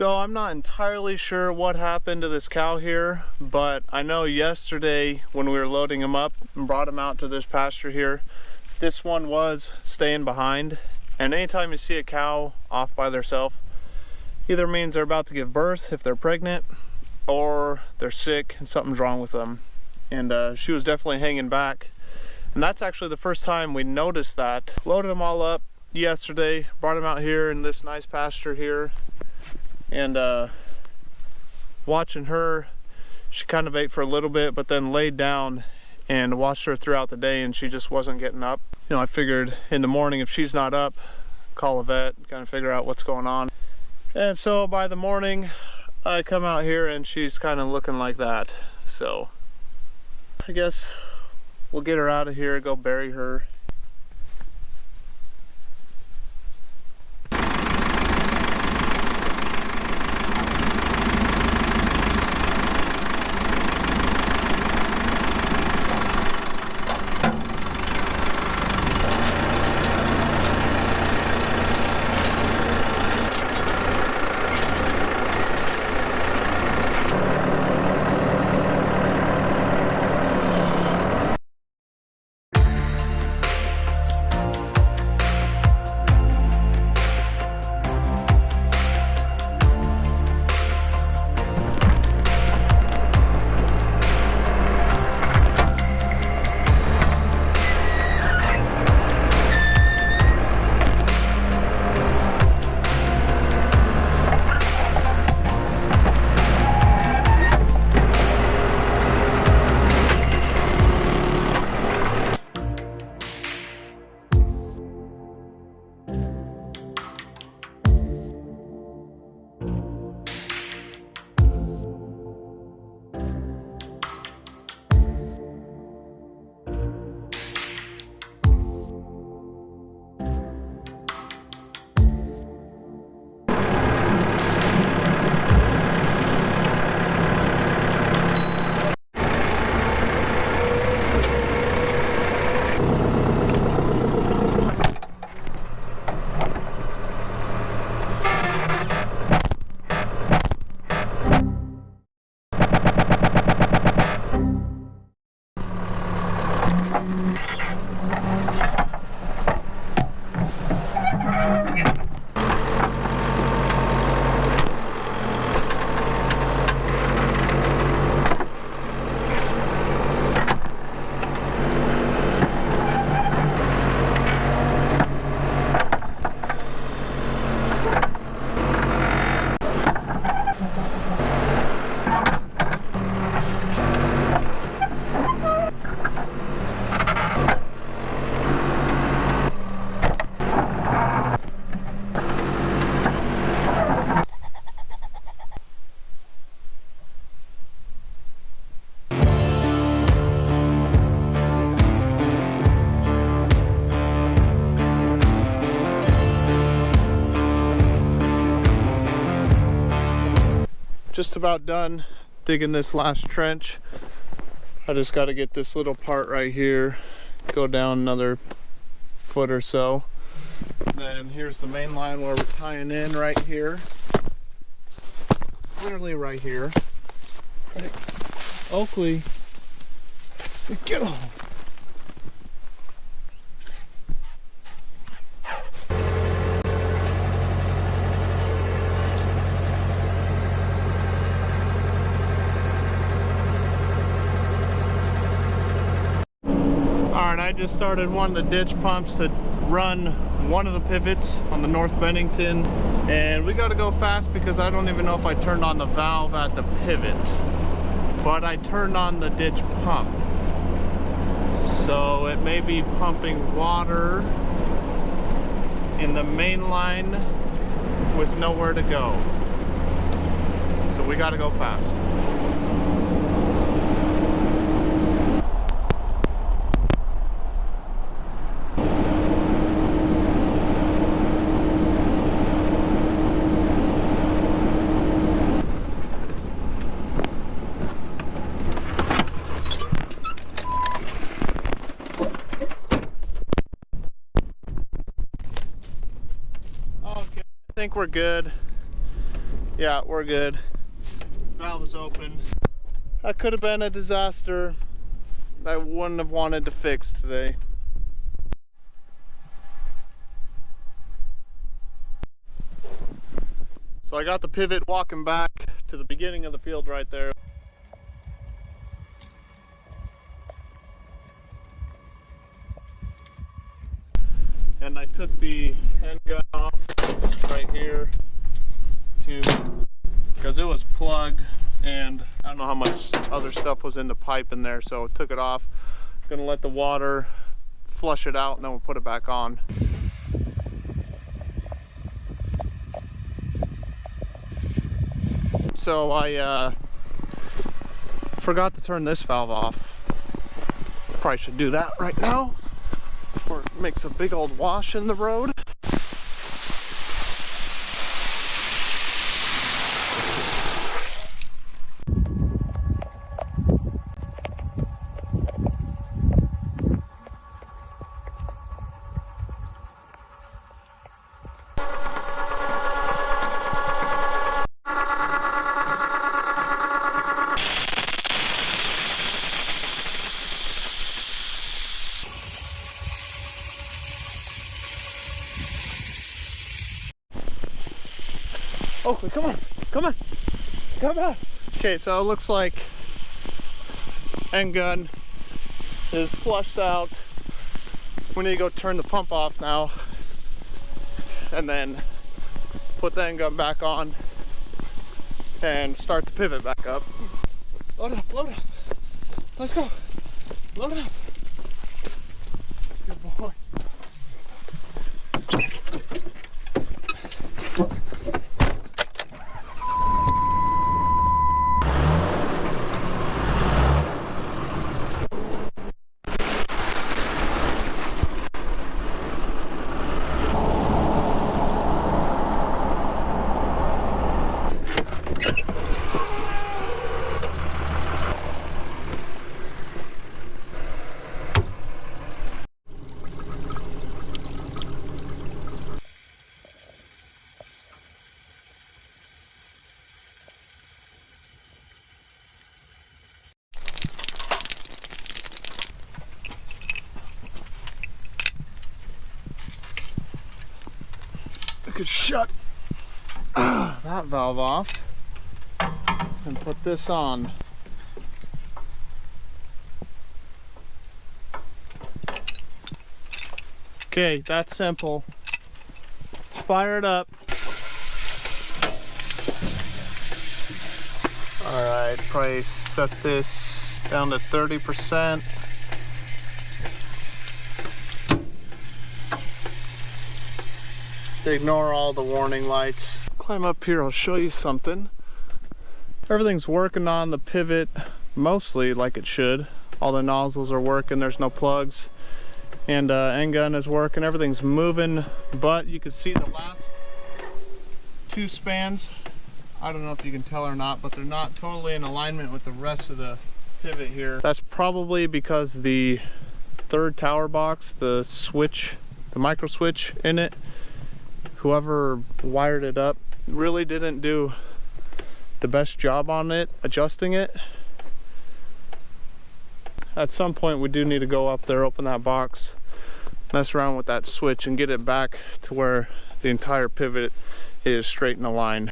So I'm not entirely sure what happened to this cow here, but I know yesterday when we were loading him up and brought him out to this pasture here, this one was staying behind. And anytime you see a cow off by themselves, either means they're about to give birth if they're pregnant, or they're sick and something's wrong with them. And she was definitely hanging back. And that's actually the first time we noticed that. Loaded them all up yesterday, brought them out here in this nice pasture here. And watching her, she kind of ate for a little bit, but then laid down, and watched her throughout the day, and she just wasn't getting up. You know, I figured in the morning if she's not up, call a vet, kind of figure out what's going on. And so by the morning, I come out here and she's kind of looking like that. So I guess we'll get her out of here, go bury her. Just about done digging this last trench. I just got to get this little part right here, go down another foot or so. Then here's the main line where we're tying in right here. It's literally right here. Oakley, get on. Alright, I just started one of the ditch pumps to run one of the pivots on the North Bennington, and we got to go fast because I don't even know if I turned on the valve at the pivot, but I turned on the ditch pump, so it may be pumping water in the main line with nowhere to go, so we got to go fast. I think we're good. Yeah, we're good. Valve is open. That could have been a disaster that I wouldn't have wanted to fix today. So I got the pivot walking back to the beginning of the field right there. And I took the end gun off right here because it was plugged and I don't know how much other stuff was in the pipe in there, so I took it off. Gonna let the water flush it out and then we'll put it back on. So I forgot to turn this valve off. Probably should do that right now before it makes a big old wash in the road. Oakley, come on, come on, come on. Okay, so it looks like end gun is flushed out. We need to go turn the pump off now and then put the end gun back on and start the pivot back up. Load up, load up. Let's go. Load it up. Good boy. I could shut that valve off and put this on. Okay, that's simple. Fire it up. Alright, probably set this down to 30%. Ignore all the warning lights. Climb up here, I'll show you something. Everything's working on the pivot mostly like it should. All the nozzles are working, there's no plugs. And end gun is working, everything's moving, but you can see the last two spans. I don't know if you can tell or not, but they're not totally in alignment with the rest of the pivot here. That's probably because the third tower box, the switch, the micro switch in it, whoever wired it up really didn't do the best job on it, adjusting it. At some point we do need to go up there, open that box, mess around with that switch and get it back to where the entire pivot is straight in a line.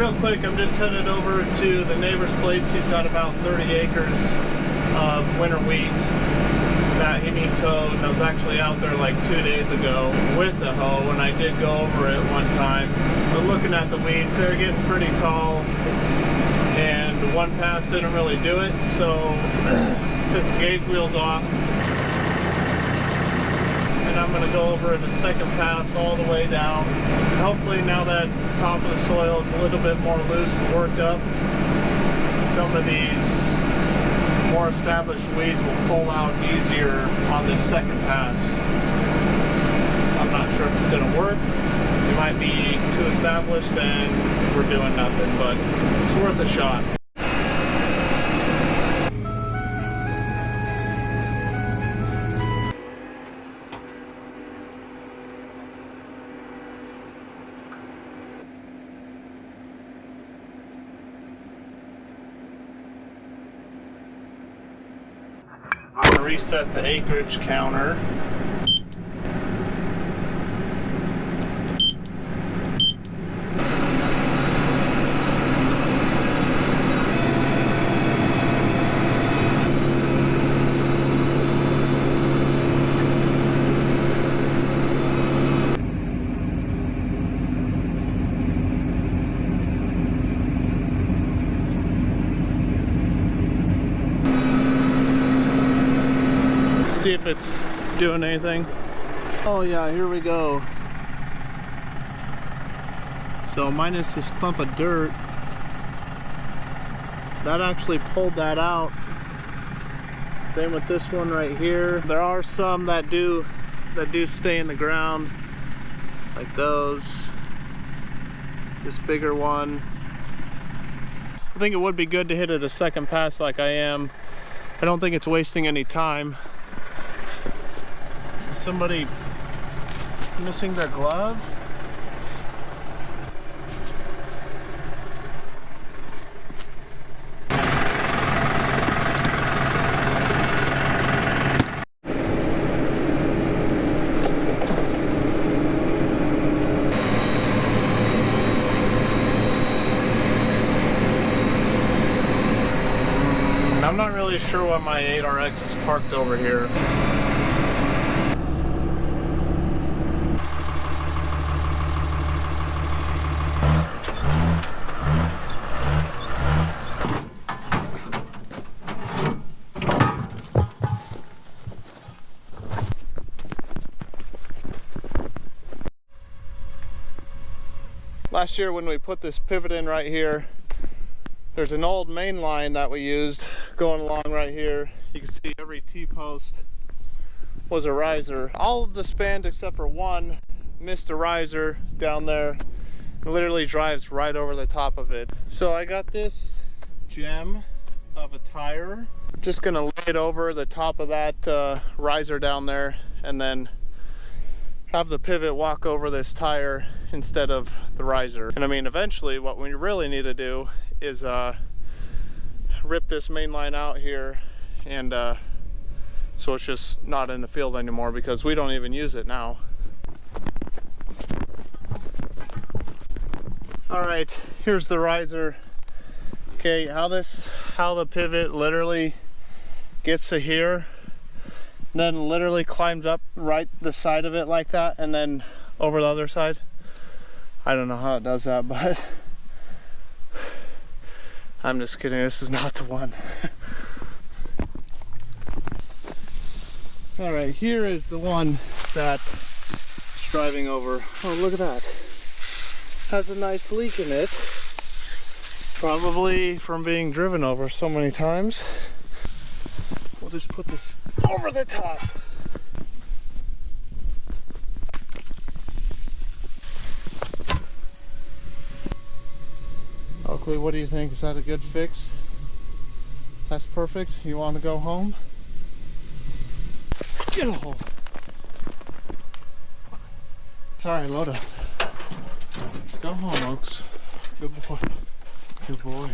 real quick, I'm just headed over to the neighbor's place. He's got about 30 acres of winter wheat that he needs sowed. And I was actually out there like 2 days ago with the hoe, and I did go over it one time. But looking at the weeds, they're getting pretty tall, and one pass didn't really do it, so took the gauge wheels off. And I'm going to go over in a second pass all the way down. Hopefully now that the top of the soil is a little bit more loose and worked up, some of these more established weeds will pull out easier on this second pass. I'm not sure if it's going to work. It might be too established and we're doing nothing, but it's worth a shot. Reset the acreage counter. See if it's doing anything. Oh yeah, here we go. So minus this clump of dirt, that actually pulled that out. Same with this one right here. There are some that do stay in the ground, like those. This bigger one. I think it would be good to hit it a second pass like I am. I don't think it's wasting any time. Is somebody missing their glove? I'm not really sure why my 8RX is parked over here. Last year when we put this pivot in right here, there's an old main line that we used going along right here. You can see every T-post was a riser. All of the spans except for one missed a riser down there. It literally drives right over the top of it. So I got this gem of a tire. Just gonna lay it over the top of that riser down there, and then have the pivot walk over this tire instead of the riser. And I mean, eventually what we really need to do is rip this main line out here, and so it's just not in the field anymore, because we don't even use it now. All right, here's the riser. Okay, how the pivot literally gets to here, then literally climbs up right the side of it like that, and then over the other side. I don't know how it does that, but I'm just kidding, this is not the one. All right, here is the one that's driving over. Oh, look at that. Has a nice leak in it. Probably from being driven over so many times. We'll just put this over the top. Oakley, what do you think? Is that a good fix? That's perfect. You want to go home? Get a hold. Alright, load up. Let's go home, Oaks. Good boy. Good boy.